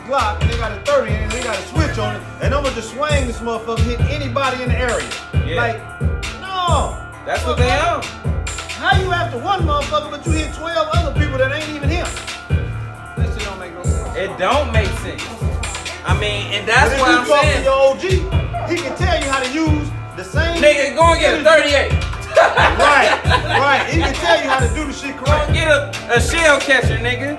Glock and they got a 30 and they got a switch on it, and I'm gonna just swing this motherfucker, hit anybody in the area. Yeah. Like, no. That's what they are. How you after one motherfucker, but you hit 12 other people that ain't even him? That shit don't make no sense. It don't make sense. I mean, and that's but what I'm saying. If you talk to your OG, he can tell you how to use the same. Nigga, go and get a 38. Right. He can tell you how to do the shit Go correct. and get a shell catcher, nigga,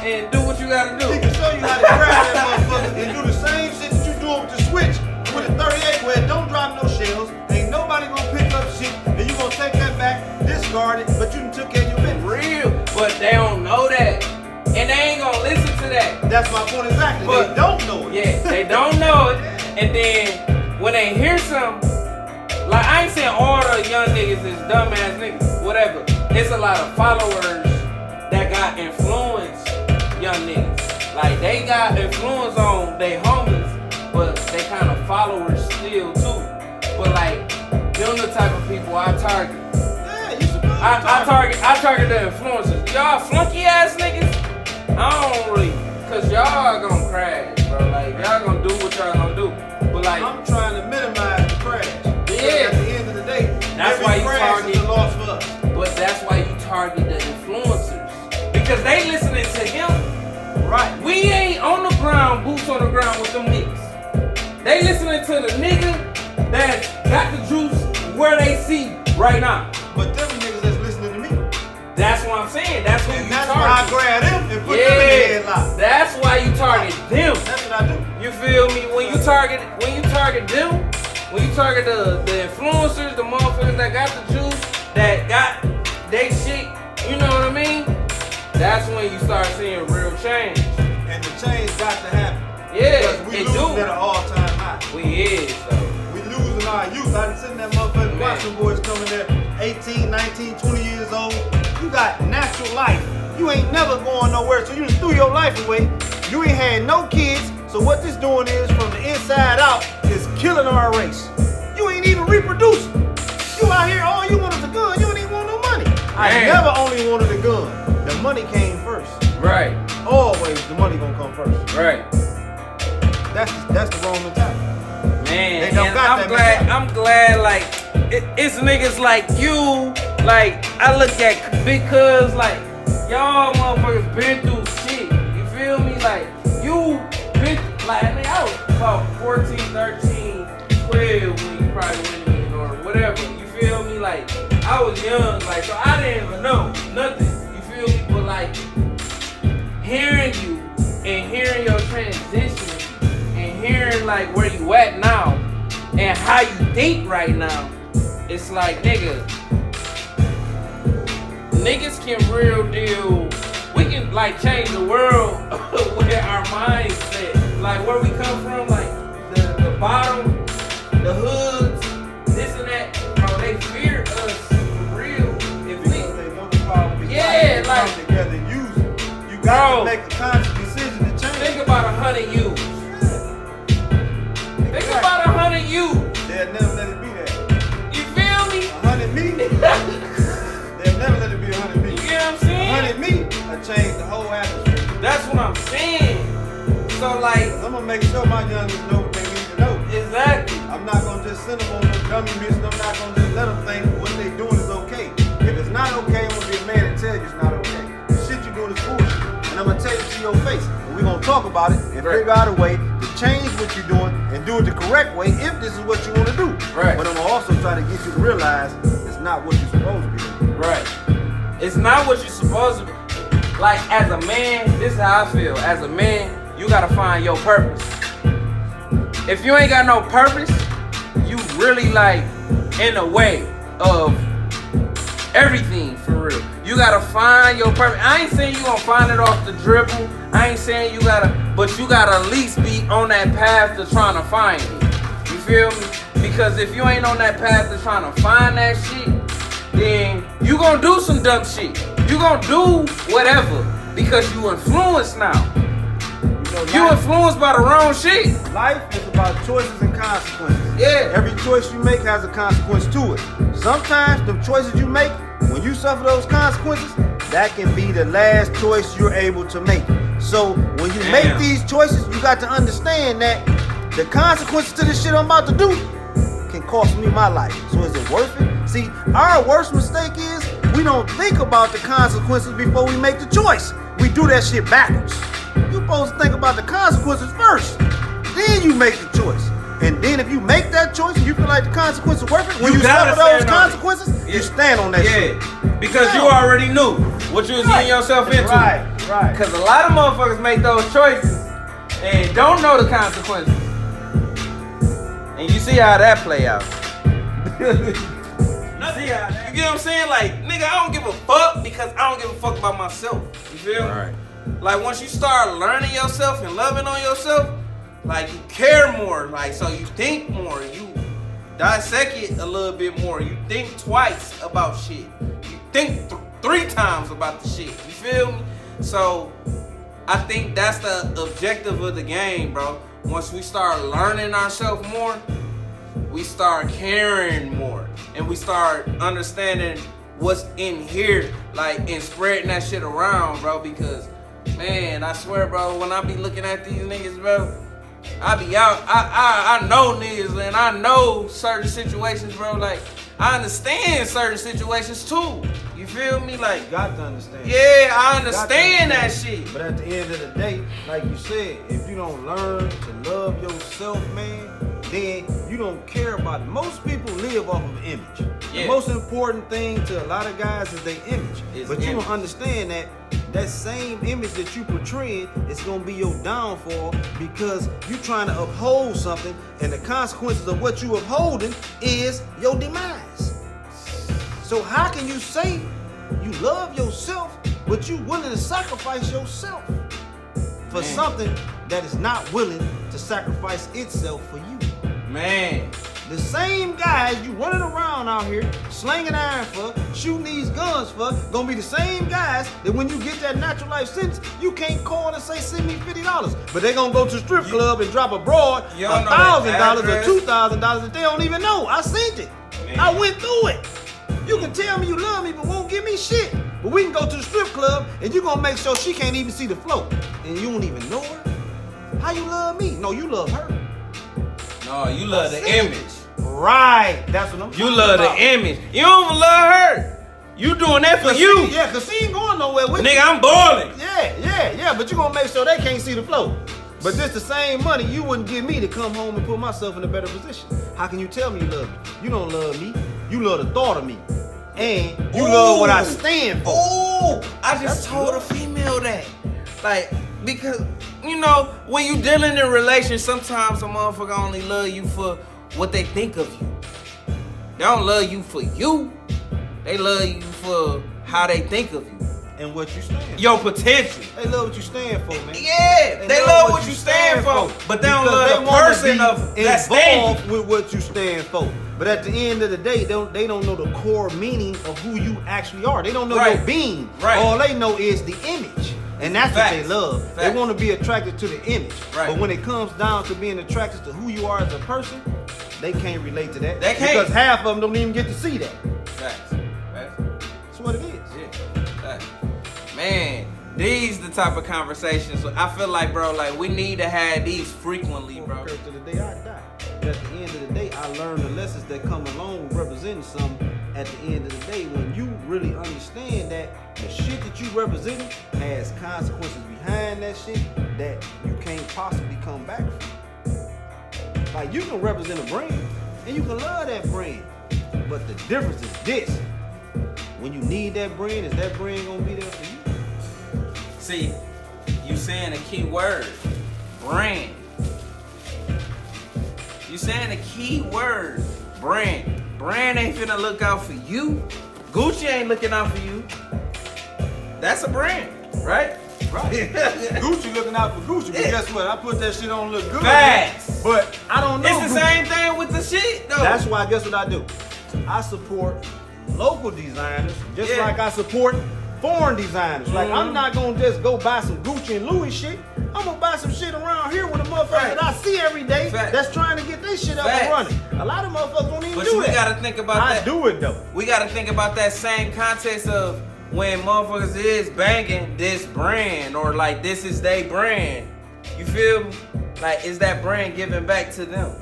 and do what you gotta do. He can show you how to grab that motherfucker and do the same shit that you doing with the switch with a 38 where it don't drop no shells. Ain't nobody gonna pick up shit, and you gonna take that back, discard it, but you done took care of your business. Real, but they don't know that. And they ain't gonna listen to that. That's my point exactly. But, they don't know it. Yeah, they don't know it. And then when they hear something, like I ain't saying all the young niggas is dumbass niggas, whatever. It's a lot of followers that got influence young niggas. Like they got influence on they homies, but they kind of followers still too. But like, them the type of people I target. Yeah, you supposed to I target the influencers. Y'all flunky ass niggas, I don't really, cause y'all gonna crash, bro. Like y'all gonna do what y'all gonna do. But like, I'm trying to minimize the crash. Yeah. At the end of the day, that's why you target. Is a loss for us. But that's why you target the influencers, because they listening to him. Right. We ain't on the ground, boots on the ground with them niggas. They listening to the nigga that got the juice where they see right now. But them niggas that's listening to me. That's what I'm saying. That's who And you that's target. why I grab them and put them in the headlock. That's why you target them. That's what I do. You feel me? When you target them, when you target the influencers, the motherfuckers that got the juice, that got they shit, you know what I mean? That's when you start seeing real change. And the change got to happen. Yeah, because we it losing do. at an all-time high. We is though. We losing our youth. I done seen that motherfucker watching boys coming there 18, 19, 20 years old. You got natural life. You ain't never going nowhere, so you just threw your life away. You ain't had no kids, so what this doing is from the inside out is killing our race. You ain't even reproducing. You out here, all you want is a gun. You don't even want no money. I never only wanted a gun. The money came first. Right. Always the money gonna come first. Right. That's the wrong mentality. Man, They don't and got that I'm glad like it's niggas like you, like I look at because like y'all motherfuckers been through shit. You feel me? Like you been like I mean I was about 14, 13, 12 when you probably went in or whatever. You feel me? Like I was young, like so I didn't even know nothing. You feel me? But like hearing you and hearing your transition and hearing like where you at now and how you think right now, it's like niggas can real deal. We can like change the world with our mindset. Like where we come from, like the bottom, the hoods, this and that, bro, they fear us for real. If we they know the problem is Yeah, like come together and use it. You got to make a conscious decision to change. Think about 100 youths. Think about 100 youths. They'll never let it be that. You feel me? 100 me. They'll never let it be 100 me. You get what I'm saying? 100 me, I changed the whole atmosphere. That's what I'm saying. So like, I'm gonna make sure my youngest know what they need to know. exactly. I'm not gonna just send them on no dummy mission. I'm not gonna just let them think what they doing is okay. If it's not okay, I'm gonna be a man and tell you it's not okay. The shit you doing is bullshit. And I'm gonna tell you to your face. And we're gonna talk about it and figure out a way to change what you're doing and do it the correct way if this is what you wanna do. Right. But I'm gonna also try to get you to realize it's not what you're supposed to be doing. Right. It's not what you're supposed to be. Like as a man, this is how I feel. As a man, you gotta find your purpose. If you ain't got no purpose, you really like in the way of everything for real. You gotta find your purpose. I ain't saying you gonna find it off the dribble. I ain't saying you gotta, but you gotta at least be on that path to trying to find it. You feel me? Because if you ain't on that path to trying to find that shit, then you gonna do some dumb shit. You gonna do whatever because you influenced now. You influenced by the wrong shit. Life is about choices and consequences. Yeah. Every choice you make has a consequence to it. Sometimes the choices you make, when you suffer those consequences, that can be the last choice you're able to make. So when you make these choices, you got to understand that the consequences to this shit I'm about to do can cost me my life. So is it worth it? See, our worst mistake is we don't think about the consequences before we make the choice. We do that shit backwards. You're supposed to think about the consequences first. Then you make the choice. And then if you make that choice and you feel like the consequences are worth it, when you suffer those consequences, you stand on that shit. Because you already knew what you was getting yourself into. Right. Because a lot of motherfuckers make those choices and don't know the consequences. And you see how that play out. You get what I'm saying? Like, nigga, I don't give a fuck because I don't give a fuck about myself. You feel me? Right. Like, once you start learning yourself and loving on yourself, like, you care more. Like, so you think more. You dissect it a little bit more. You think twice about shit. You think 3 times about the shit. You feel me? So, I think that's the objective of the game, bro. Once we start learning ourselves more, we start caring more. And we start understanding what's in here, like, and spreading that shit around, bro. Because, man, I swear, bro, when I be looking at these niggas, bro, I be out. I know niggas and I know certain situations, bro. Like, I understand certain situations too. You feel me? Like, You got to understand. yeah, I understand that shit. But at the end of the day, like you said, if you don't learn to love yourself, man, then you don't care about it. Most people live off of image. Yeah. The most important thing to a lot of guys is their image. But you don't understand that that same image that you portraying is gonna be your downfall because you trying to uphold something, and the consequences of what you upholding is your demise. So how can you say you love yourself, but you willing to sacrifice yourself for something that is not willing to sacrifice itself for you? Man. The same guys you running around out here slinging iron for, shooting these guns for, gonna be the same guys that when you get that natural life sentence, you can't call and say send me $50. But they gonna go to the strip club and drop a broad $1,000 or $2,000 that they don't even know. I seen it. Man. I went through it. You can tell me you love me, but won't give me shit. But we can go to the strip club and you gonna make sure she can't even see the float. And you don't even know her? How you love me? No, you love her. No, you love the image. Right, that's what I'm talking You love about. the image. You don't even love her. You doing that for you. Yeah, cause she ain't going nowhere with Nigga, you. I'm boiling. Yeah, but you gonna make sure they can't see the flow. But just the same money you wouldn't give me to come home and put myself in a better position. How can you tell me you love me? You don't love me. You love the thought of me. And you love what I stand for. Oh, I just told a female that. Like, because, you know, when you dealing in relations, sometimes a motherfucker only love you for what they think of you. They don't love you for you. They love you for how they think of you. And what you stand for. Your potential. They love what you stand for, man. Yeah, they love what you stand for. But they don't love the person of that involved standing. with what you stand for. But at the end of the day, they don't know the core meaning of who you actually are. They don't know your being. Right. All they know is the image. And that's what they love. Facts. They want to be attracted to the image. Right. But when it comes down to being attracted to who you are as a person, they can't relate to that. They can't. Because half of them don't even get to see that. Facts. That's what it is. Yeah. Facts. Man, these the type of conversations I feel like, bro, like we need to have these frequently, bro. To the day I die. But at the end of the day, I learned the lessons that come along with representing something. At the end of the day, when you really understand that the shit that you representing has consequences behind that shit that you can't possibly come back from. Like, you can represent a brand and you can love that brand, but the difference is this: when you need that brand, is that brand gonna be there for you? See, you saying a key word, brand. You saying a key word, brand. Brand ain't finna look out for you. Gucci ain't looking out for you. That's a brand, right? Right. Gucci looking out for Gucci, but guess what? I put that shit on look good. Facts. But I don't know. It's the Gucci. same thing with the shit, though. That's why, guess what I do? I support local designers just like I support foreign designers. Like, I'm not gonna just go buy some Gucci and Louis shit. I'm gonna buy some shit around here with a motherfucker that I see every day that's trying to get their shit up and running. A lot of motherfuckers don't even do that. But we gotta think about that. I do it though. We gotta think about that same context of when motherfuckers is banging this brand or like this is they brand. You feel me? Like, is that brand giving back to them?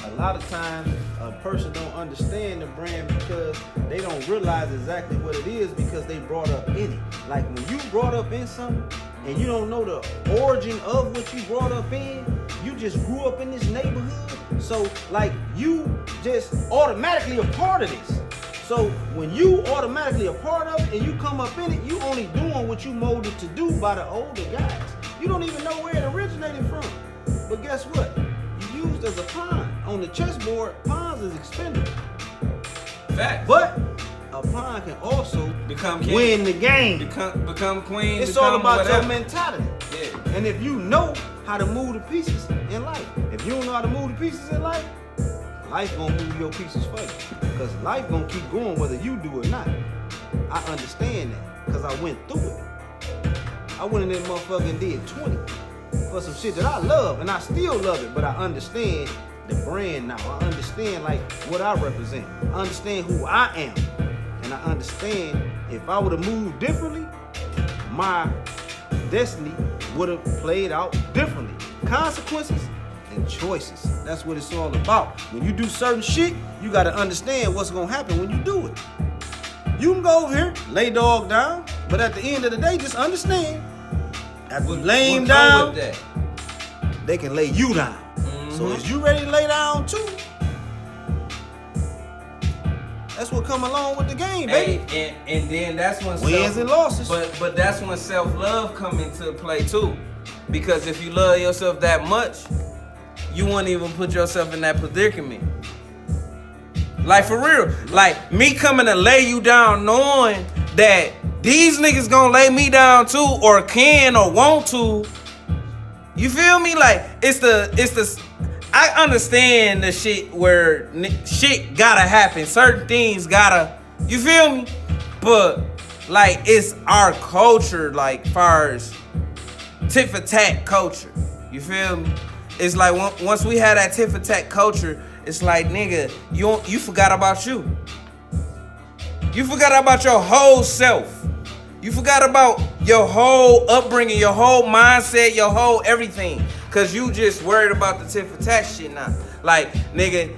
A lot of times a person don't understand the brand because they don't realize exactly what it is because they brought up in it. Like when you brought up in something and you don't know the origin of what you brought up in, you just grew up in this neighborhood. So like you just automatically a part of this. So when you automatically a part of it and you come up in it, you only doing what you molded to do by the older guys. You don't even know where it originated from. But guess what? You used as a pawn. On the chessboard, pawns is expendable. Fact. But a pawn can also become king. Win the game. Become queen. It's become all about whatever. your mentality. Yeah. And if you know how to move the pieces in life, if you don't know how to move the pieces in life gonna move your pieces for you. Because life gonna keep going whether you do or not. I understand that because I went through it. I went in that motherfucker and did 20 for some shit that I love, and I still love it, but I understand the brand now. I understand like what I represent. I understand who I am. And I understand if I would have moved differently, my destiny would have played out differently. Consequences and choices. That's what it's all about. When you do certain shit, you gotta understand what's gonna happen when you do it. You can go over here, lay dog down, but at the end of the day, just understand. After you lay him down, they can lay you down. Mm-hmm. So is you ready to lay down too? That's what come along with the game, baby. Hey, and then that's when wins and losses. But that's when self-love come into play too. Because if you love yourself that much, you won't even put yourself in that predicament. Like for real. Like me coming to lay you down knowing that these niggas gonna lay me down too, or can or want to. You feel me? Like it's the I understand the shit where shit gotta happen. Certain things gotta, you feel me? But like it's our culture, like far as tit for tat culture. You feel me? It's like once we had that tit for tat culture, it's like nigga, you forgot about you. You forgot about your whole self. You forgot about your whole upbringing, your whole mindset, your whole everything. Cause you just worried about the tit for tat shit now. Like, nigga,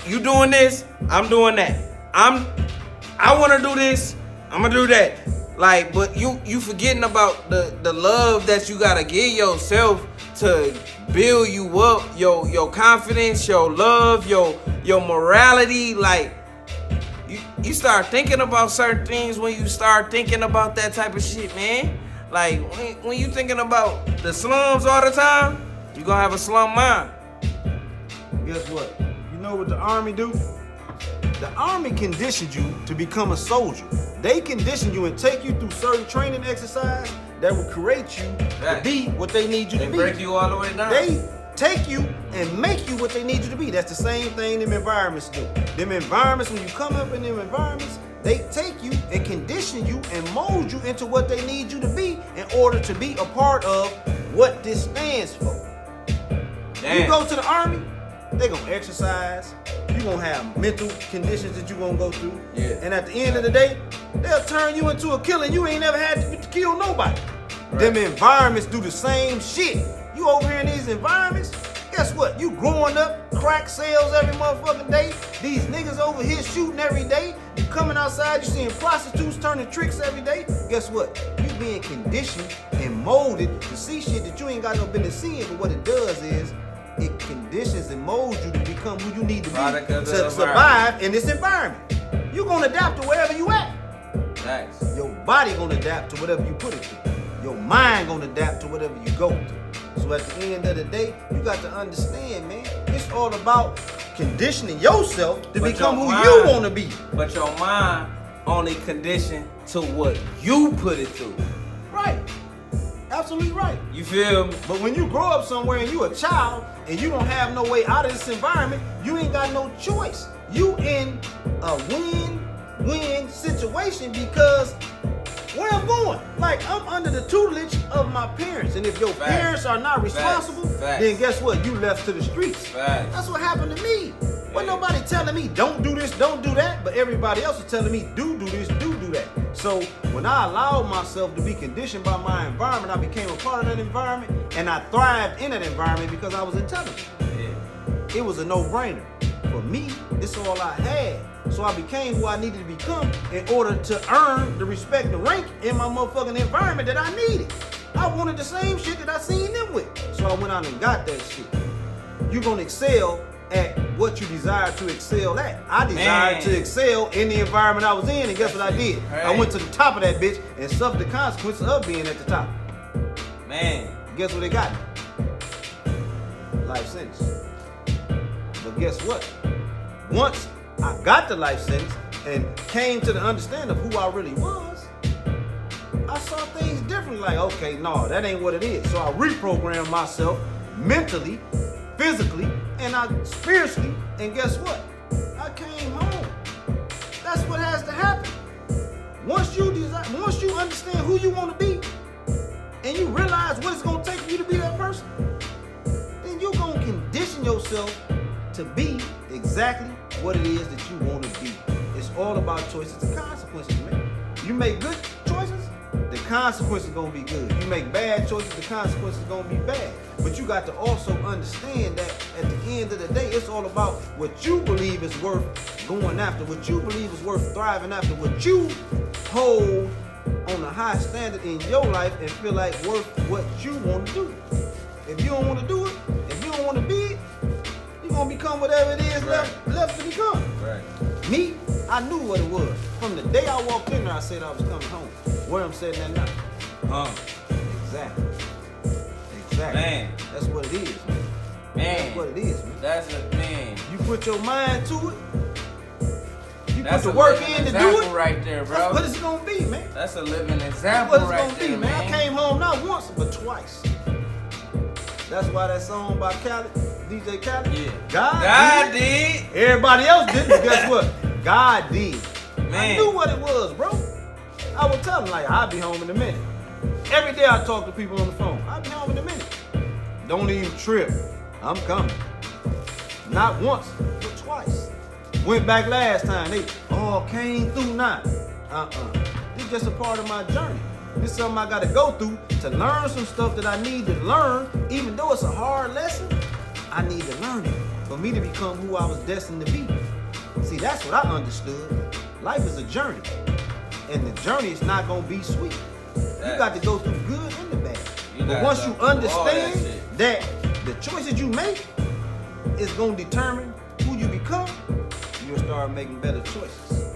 you doing this, I'm doing that. I wanna do this, I'm gonna do that. Like, but you forgetting about the love that you gotta give yourself to build you up, your confidence, your love, your morality. Like, you start thinking about certain things when you start thinking about that type of shit, man. Like, when you thinking about the slums all the time, you gonna have a slum mind. Guess what? You know what the Army do? The Army conditioned you to become a soldier. They condition you and take you through certain training exercise that will create you to be what they need you to be. They break you all the way down. They take you and make you what they need you to be. That's the same thing them environments do. Them environments, when you come up in them environments, they take you and condition you and mold you into what they need you to be in order to be a part of what this stands for. Damn. You go to the Army, they gonna exercise, you gonna have mental conditions that you gonna go through. Yeah. And at the end of the day, they'll turn you into a killer and you ain't never had to kill nobody. Right. Them environments do the same shit. You over here in these environments, guess what? You growing up, crack sales every motherfucking day. These niggas over here shooting every day. You coming outside, you seeing prostitutes turning tricks every day. Guess what? You being conditioned and molded to see shit that you ain't got no business seeing. But what it does is, it conditions and molds you to become who you need to be to survive in this environment. You gonna adapt to wherever you at. Nice. Your body gonna adapt to whatever you put it through. Your mind gonna adapt to whatever you go through. So at the end of the day, you got to understand, man, it's all about conditioning yourself to become who you want to be. But your mind only conditioned to what you put it through. Right. Absolutely right. You feel me? But when you grow up somewhere and you a child and you don't have no way out of this environment, you ain't got no choice. You in a win-win situation because where I'm going, like I'm under the tutelage of my parents, and if your parents are not responsible, then guess what? You left to the streets. That's what happened to me. Well, nobody telling me don't do this, don't do that, but everybody else is telling me do this, do that. So when I allowed myself to be conditioned by my environment, I became a part of that environment, and I thrived in that environment because I was intelligent. Yeah. It was a no-brainer. For me, it's all I had. So I became who I needed to become in order to earn the respect and rank in my motherfucking environment that I needed. I wanted the same shit that I seen them with. So I went out and got that shit. You're gonna excel at what you desire to excel at. I desired to excel in the environment I was in, and guess what I did? Hey. I went to the top of that bitch and suffered the consequences of being at the top. Man. Guess what they got me? Life sentence. But guess what? Once I got the life sentence and came to the understanding of who I really was, I saw things differently. Like, okay, no, that ain't what it is. So I reprogrammed myself mentally, physically, and spiritually, and guess what? I came home. That's what has to happen. Once you understand who you want to be, and you realize what it's gonna take for you to be that person, then you're gonna condition yourself to be exactly what it is that you want to be. It's all about choices and consequences, man. You make good choices, the consequences are gonna be good. You make bad choices, the consequences are gonna be bad. But you got to also understand that at the end of the day, it's all about what you believe is worth going after, what you believe is worth thriving after, what you hold on a high standard in your life and feel like worth what you want to do. If you don't want to do it, if you don't want to be it, you're gonna become whatever it is left to become. Right. Me, I knew what it was. From the day I walked in there, I said I was coming home. Where I'm sitting at now. Exactly. Man. That's what it is, man. That's what it is, man. That's a man. You put your mind to it. You That's put the work in to do it. Right there, bro. That's what it's gonna be, man. That's a living example That's what it's right gonna there, be, man. I came home not once, but twice. That's why that song by Khaled, DJ Khaled. Yeah. God did. Everybody else didn't, but guess what? God did. Man. I knew what it was, bro. I would tell them, like, I'll be home in a minute. Every day I talk to people on the phone. I'll be home in a minute. Don't even trip. I'm coming. Not once, but twice. Went back last time. They all came through now. This just a part of my journey. This is something I gotta go through to learn some stuff that I need to learn. Even though it's a hard lesson, I need to learn it for me to become who I was destined to be. See, that's what I understood. Life is a journey. And the journey is not gonna be sweet. You got to go through the good and the bad. But once you understand that the choices you make is gonna determine who you become, you'll start making better choices.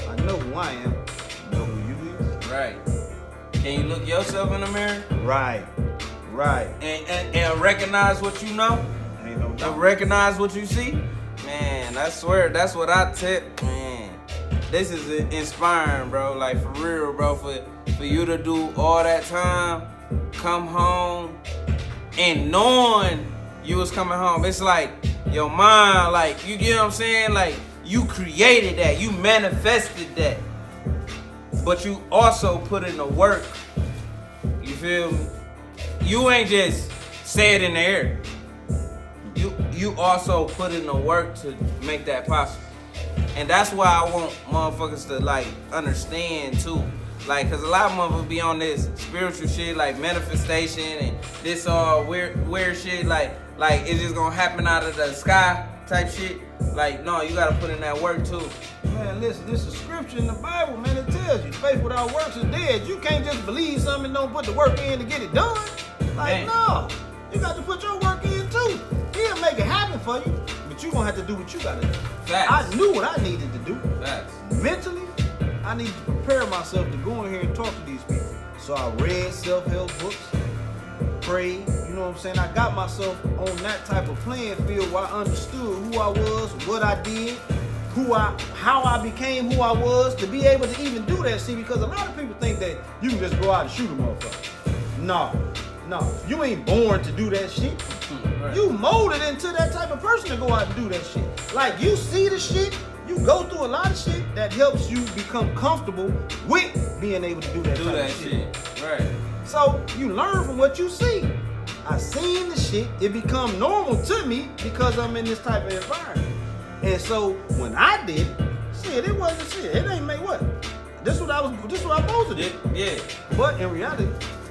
I know who I am. You know who you is. Right. Can you look yourself in the mirror? Right. And recognize what you know? Ain't no doubt. And recognize what you see? Man, I swear, that's what I tip. Man, this is inspiring, bro. Like, for real, bro. For you to do all that time, come home, and knowing you was coming home. It's like your mind, like, you get what I'm saying? Like, you created that. You manifested that. But you also put in the work. You feel me? You ain't just say it in the air. You also put in the work to make that possible. And that's why I want motherfuckers to, like, understand too. Like, cause a lot of motherfuckers be on this spiritual shit, like manifestation and this all weird shit, like it's just gonna happen out of the sky type shit. Like, no, you gotta put in that work too. Man, listen, this is scripture in the Bible, man. It tells you faith without works is dead. You can't just believe something and don't put the work in to get it done. Like, no, you got to put your work in too. He'll make it happen for you, but you gonna have to do what you gotta do. Facts. I knew what I needed to do. Facts. Mentally, I need to prepare myself to go in here and talk to these people. So I read self-help books, prayed, you know what I'm saying? I got myself on that type of playing field where I understood who I was, what I did, how I became who I was to be able to even do that. See, because a lot of people think that you can just go out and shoot a motherfucker. No, you ain't born to do that shit. Right. You molded into that type of person to go out and do that shit. Like, you see the shit, you go through a lot of shit that helps you become comfortable with being able to do that type of shit. Right. So you learn from what you see. I seen the shit, it become normal to me because I'm in this type of environment. And so when I did it, shit, it wasn't shit. It ain't make what? This what I supposed to do. Yeah. But in reality,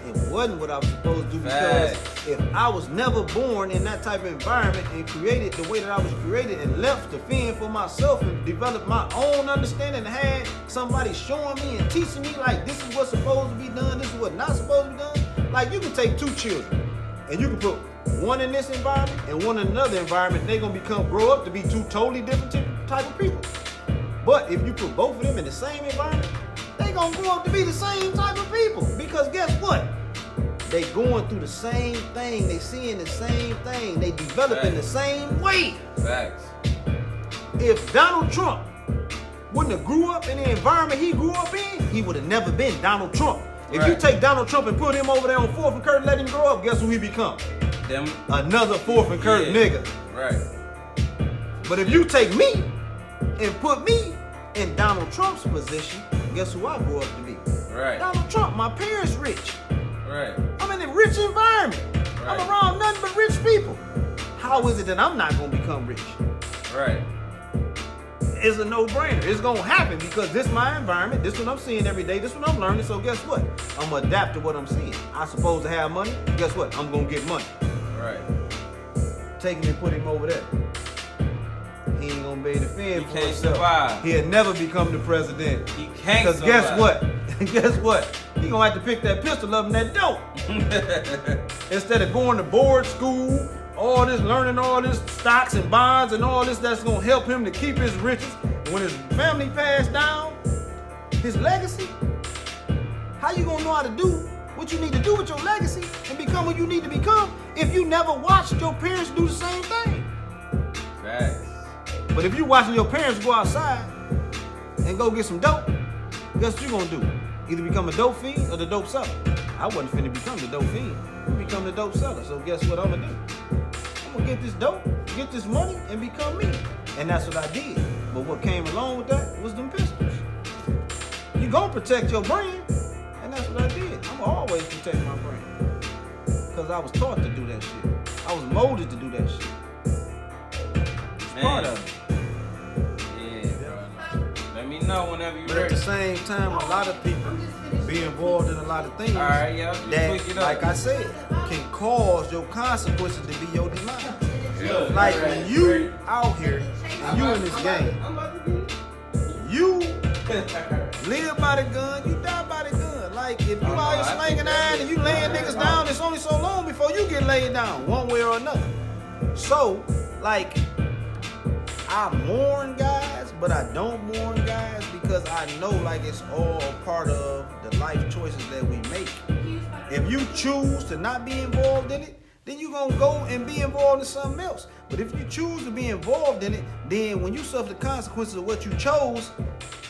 it wasn't what I was supposed to do because if I was never born in that type of environment and created the way that I was created and left to fend for myself and develop my own understanding and had somebody showing me and teaching me like this is what's supposed to be done, this is what's not supposed to be done. Like you can take two children and you can put one in this environment and one in another environment, they're gonna grow up to be two totally different type of people. But if you put both of them in the same environment, they gonna grow up to be the same type of people. Because guess what? They going through the same thing, they seeing the same thing, they developing the same way. Facts. If Donald Trump wouldn't have grew up in the environment he grew up in, he would have never been Donald Trump. If you take Donald Trump and put him over there on 4th and Kirk, let him grow up, guess who he become? Another 4th and Kirk nigga. Right. But if you take me and put me in Donald Trump's position, guess who I grew up to be? Right. Donald Trump, my parents rich. Right. I'm in a rich environment. Right. I'm around nothing but rich people. How is it that I'm not gonna become rich? Right. It's a no-brainer. It's gonna happen because this is my environment. This is what I'm seeing every day. This is what I'm learning. So guess what? I'm gonna adapt to what I'm seeing. I supposed to have money. Guess what? I'm gonna get money. Right. Take him and put him over there. He ain't gonna be able to fend for himself. Survive. He'll never become the president. He can't Because survive. guess what? Guess what? He gonna have to pick that pistol up and that dope. Instead of going to board school, all this learning, all this stocks and bonds and all this that's gonna help him to keep his riches. When his family passed down, his legacy, how you gonna know how to do what you need to do with your legacy and become what you need to become if you never watched your parents do the same thing? Facts. But if you watching your parents go outside and go get some dope, guess what you gonna do? Either become a dope fiend or the dope seller. I wasn't finna become the dope fiend. I'm gonna become the dope seller. So guess what I'm gonna do? I'm gonna get this dope, get this money, and become me. And that's what I did. But what came along with that was them pistols. You gonna protect your brand, and that's what I did. I'm gonna always protect my brand. Because I was taught to do that shit. I was molded to do that shit. It's part of it. Let me know whenever you're But ready. at the same time, a lot of people be involved in a lot of things that, like I said, can cause your consequences to be your demise. Like when you out here and you in this game, you live by the gun, you die by the gun. Like if you out here slanging iron and you laying niggas down, it's only so long before you get laid down, one way or another. So, like, I mourn guys, but I don't mourn guys because I know like it's all part of the life choices that we make. If you choose to not be involved in it, then you're gonna go and be involved in something else. But if you choose to be involved in it, then when you suffer the consequences of what you chose,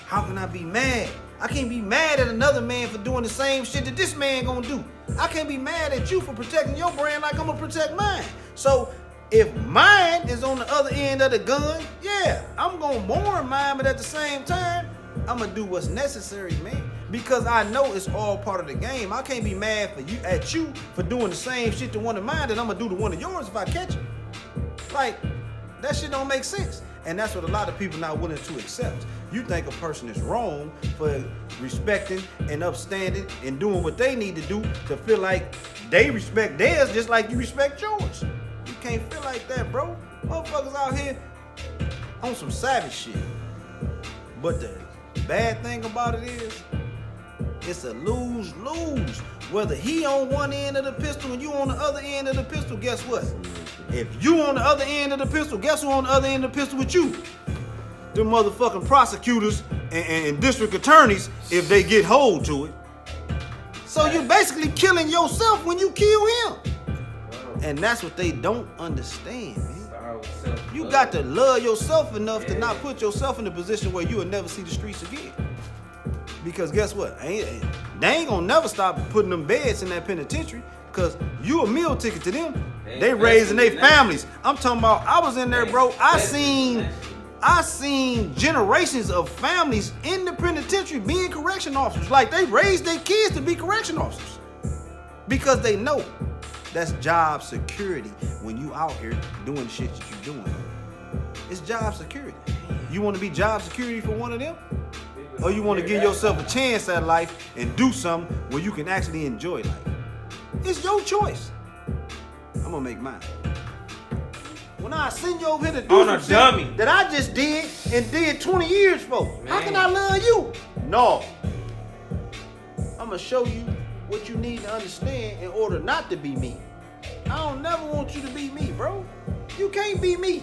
how can I be mad? I can't be mad at another man for doing the same shit that this man gonna do. I can't be mad at you for protecting your brand like I'm gonna protect mine. So if mine is on the other end of the gun, yeah, I'm gonna mourn mine, but at the same time, I'm gonna do what's necessary, man. Because I know it's all part of the game. I can't be mad at you for doing the same shit to one of mine that I'm gonna do to one of yours if I catch you. Like, that shit don't make sense. And that's what a lot of people not willing to accept. You think a person is wrong for respecting and upstanding and doing what they need to do to feel like they respect theirs just like you respect yours. You can't feel like that, bro. Motherfuckers out here on some savage shit. But the bad thing about it is, it's a lose-lose. Whether he on one end of the pistol and you on the other end of the pistol, guess what? If you on the other end of the pistol, guess who on the other end of the pistol with you? Them motherfucking prosecutors and district attorneys if they get hold to it. So you're basically killing yourself when you kill him. And that's what they don't understand, man. You got to love yourself enough to not put yourself in a position where you will never see the streets again. Because guess what? They ain't gonna never stop putting them beds in that penitentiary because you a meal ticket to them. They raising their families. I'm talking about, I was in there, bro. I seen generations of families in the penitentiary being correction officers. Like they raised their kids to be correction officers. Because they know that's job security when you out here doing the shit that you doing. It's job security. You want to be job security for one of them? Or you want to give yourself a chance at life and do something where you can actually enjoy life? It's your choice. I'm gonna make mine. When I send you over here to do On a dummy that I just did and did 20 years for, how can I love you? No. I'm gonna show you what you need to understand in order not to be me. I don't never want you to be me, bro. You can't be me.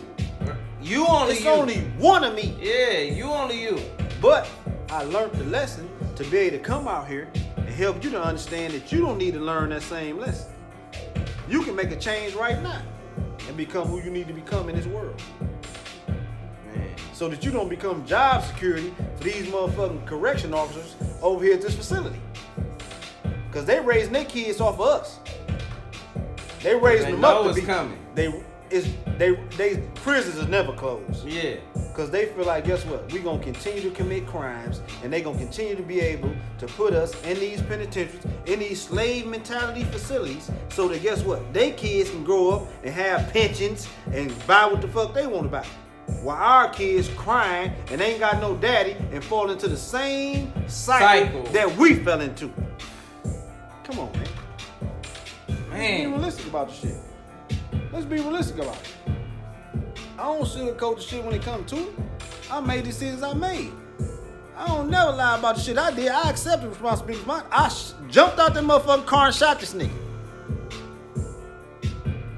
You only It's you. only one of me. Yeah, you only you. But I learned the lesson to be able to come out here and help you to understand that you don't need to learn that same lesson. You can make a change right now and become who you need to become in this world. Man. So that you don't become job security for these motherfucking correction officers over here at this facility. Because they raising their kids off of us. They raising them up to be coming. They prisons is never closed. Yeah. Because they feel like, guess what? We're going to continue to commit crimes and they're going to continue to be able to put us in these penitentiaries, in these slave mentality facilities, so that, guess what? They kids can grow up and have pensions and buy what the fuck they want to buy. While our kids crying and ain't got no daddy and fall into the same cycle that we fell into. Come on, man. Let's be realistic about the shit. Let's be realistic about it. I don't sugarcoat the shit when it comes to it. I made the decisions I made. I don't never lie about the shit I did. I accepted responsibility for mine. I jumped out that motherfucking car and shot this nigga.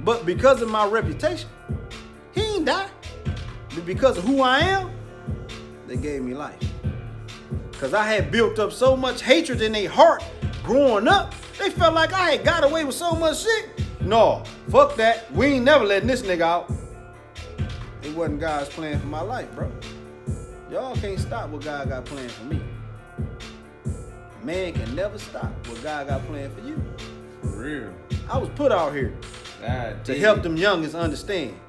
But because of my reputation, he ain't die. But because of who I am, they gave me life. Because I had built up so much hatred in their heart growing up, they felt like I had got away with so much shit. No, fuck that. We ain't never letting this nigga out. It wasn't God's plan for my life, bro. Y'all can't stop what God got planned for me. Man can never stop what God got planned for you. For real. I was put out here to help them youngins understand.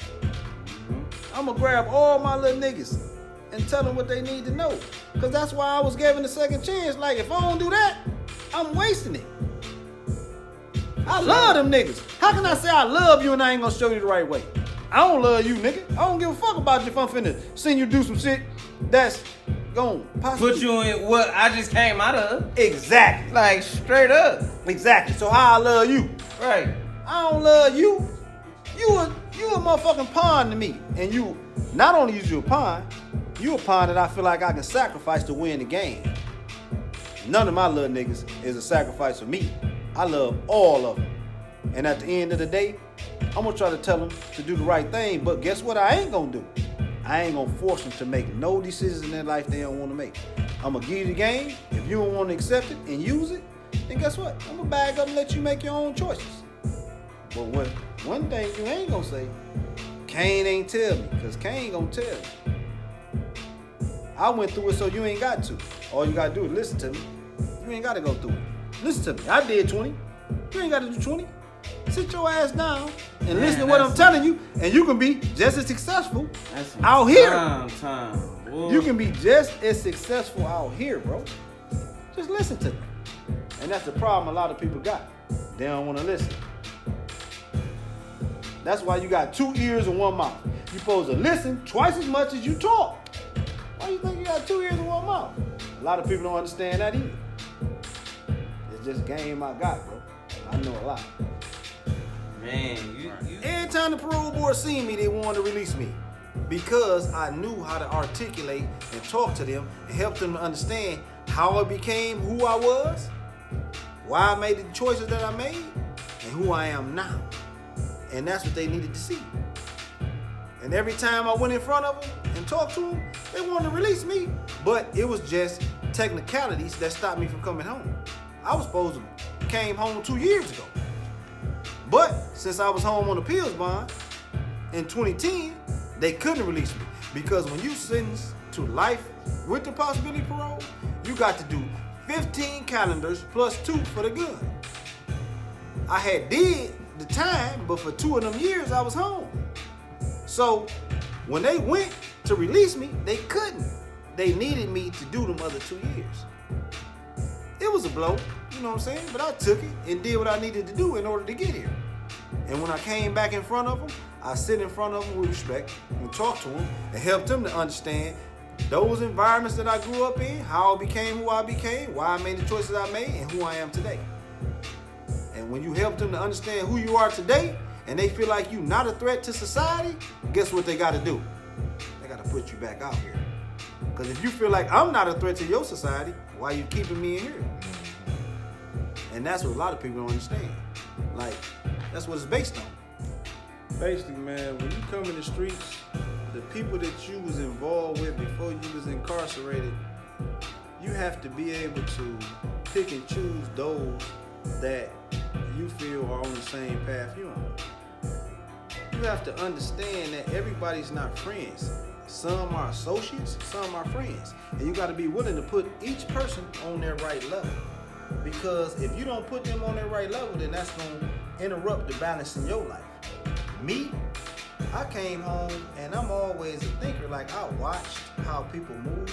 I'm gonna grab all my little niggas and tell them what they need to know. Because that's why I was given a second chance. Like, if I don't do that, I'm wasting it. I love them niggas. How can I say I love you and I ain't gonna show you the right way? I don't love you, nigga. I don't give a fuck about you if I'm finna send you do some shit that's gonna possibly put you in what I just came out of. Exactly. Like, straight up. Exactly. So how I love you? Right. I don't love you. You a motherfucking pawn to me. And you, not only is you a pawn, you a pawn that I feel like I can sacrifice to win the game. None of my little niggas is a sacrifice for me. I love all of them. And at the end of the day, I'm gonna try to tell them to do the right thing, but guess what I ain't gonna do? I ain't gonna force them to make no decisions in their life they don't wanna make. I'm gonna give you the game. If you don't wanna accept it and use it, then guess what? I'm gonna bag up and let you make your own choices. But one thing you ain't gonna say, Cain ain't tell me, because Cain gonna tell you. I went through it so you ain't got to. All you gotta do is listen to me. You ain't gotta go through it. Listen to me. I did 20. You ain't gotta do 20. Sit your ass down and listen to what I'm telling you, and you can be just as successful out here. You can be just as successful out here, bro. Just listen to me. And that's the problem a lot of people got. They don't want to listen. That's why you got 2 ears and 1 mouth. You're supposed to listen twice as much as you talk. Why you think you got 2 ears and 1 mouth? A lot of people don't understand that either. It's just game I got, bro. I know a lot. Man, you Every time the parole board seen me, they wanted to release me. Because I knew how to articulate and talk to them and help them to understand how I became who I was, why I made the choices that I made, and who I am now. And that's what they needed to see. And every time I went in front of them and talked to them, they wanted to release me. But it was just technicalities that stopped me from coming home. I was supposed to came home 2 years ago. But since I was home on appeals bond in 2010, they couldn't release me. Because when you sentence to life with the possibility of parole, you got to do 15 calendars plus 2 for the gun. I had did the time, but for 2 of them years I was home. So when they went to release me, they couldn't. They needed me to do them other 2 years. It was a blow, you know what I'm saying? But I took it and did what I needed to do in order to get here. And when I came back in front of them, I sit in front of them with respect and talk to them and help them to understand those environments that I grew up in, how I became who I became, why I made the choices I made, and who I am today. And when you help them to understand who you are today, and they feel like you're not a threat to society, guess what they got to do? They got to put you back out here. Because if you feel like I'm not a threat to your society, why are you keeping me in here? And that's what a lot of people don't understand. Like, that's what it's based on. Basically, man, when you come in the streets, the people that you was involved with before you was incarcerated, you have to be able to pick and choose those that you feel are on the same path you're on. You have to understand that everybody's not friends. Some are associates, some are friends. And you got to be willing to put each person on their right level. Because if you don't put them on their right level, then that's going to interrupt the balance in your life. Me, I came home and I'm always a thinker. Like, I watched how people moved.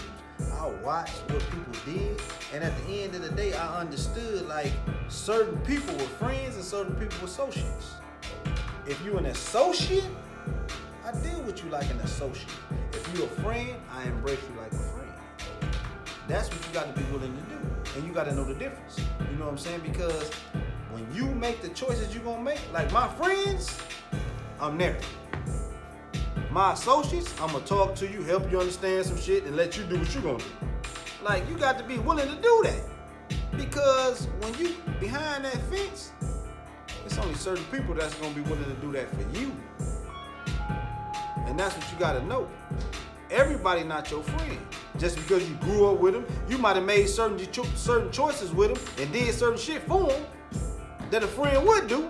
I watched what people did. And at the end of the day, I understood like certain people were friends and certain people were associates. If you're an associate, I deal with you like an associate. If you're a friend, I embrace you like a friend. That's what you got to be willing to do. And you got to know the difference. You know what I'm saying? Because when you make the choices you're going to make, like my friends, I'm there. My associates, I'm going to talk to you, help you understand some shit, and let you do what you're going to do. Like, you got to be willing to do that. Because when you behind that fence, it's only certain people that's going to be willing to do that for you. And that's what you got to know. Everybody not your friend. Just because you grew up with them, you might have made certain choices with them and did certain shit for them that a friend would do,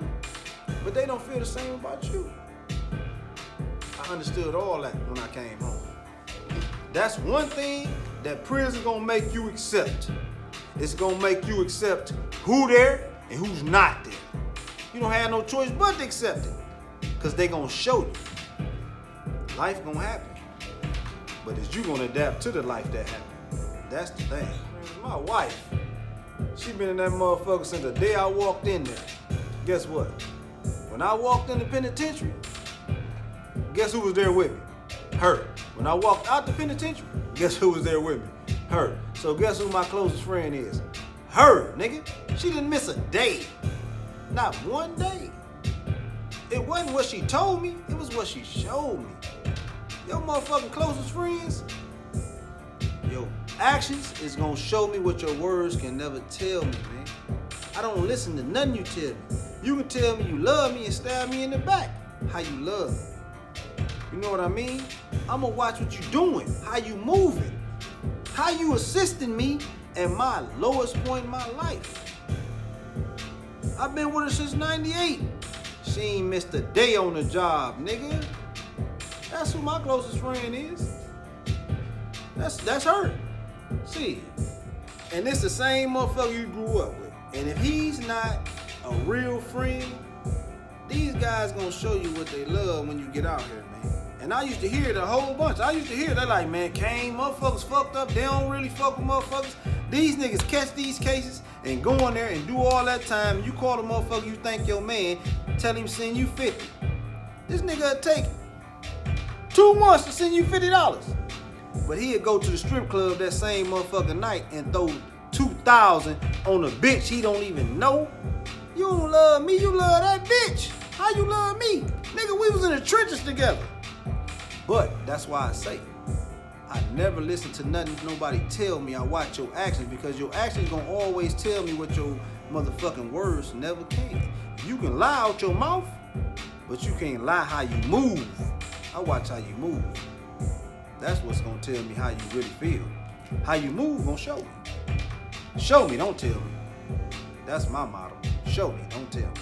but they don't feel the same about you. I understood all that when I came home. That's one thing that prison gonna make you accept. It's gonna make you accept who there and who's not there. You don't have no choice but to accept it, because they gonna show you. Life gonna happen. But is you gonna adapt to the life that happened? That's the thing. My wife, she been in that motherfucker since the day I walked in there. Guess what? When I walked in the penitentiary, guess who was there with me? Her. When I walked out the penitentiary, guess who was there with me? Her. So guess who my closest friend is? Her, nigga. She didn't miss a day. Not one day. It wasn't what she told me, it was what she showed me. Your motherfucking closest friends, your actions is gonna show me what your words can never tell me, man. I don't listen to nothing you tell me. You can tell me you love me and stab me in the back. How you love me. You know what I mean? I'm gonna watch what you doing, how you moving, how you assisting me at my lowest point in my life. I've been with her since 98. She ain't missed a day on the job, nigga. That's who my closest friend is. That's her. See, and it's the same motherfucker you grew up with. And if he's not a real friend, these guys gonna show you what they love when you get out here, man. And I used to hear it a whole bunch. I used to hear that like, man, Cain, motherfuckers fucked up. They don't really fuck with motherfuckers. These niggas catch these cases and go in there and do all that time. You call the motherfucker you think your man, tell him send you 50. This nigga take 2 months to send you $50. But he'd go to the strip club that same motherfucking night and throw $2,000 on a bitch he don't even know. You don't love me, you love that bitch. How you love me? Nigga, we was in the trenches together. But that's why I say, I never listen to nothing nobody tell me. I watch your actions, because your actions gonna always tell me what your motherfucking words never can. You can lie out your mouth, but you can't lie how you move. I watch how you move. That's what's gonna tell me how you really feel. How you move gonna show me. Show me, don't tell me. That's my motto. Show me, don't tell me.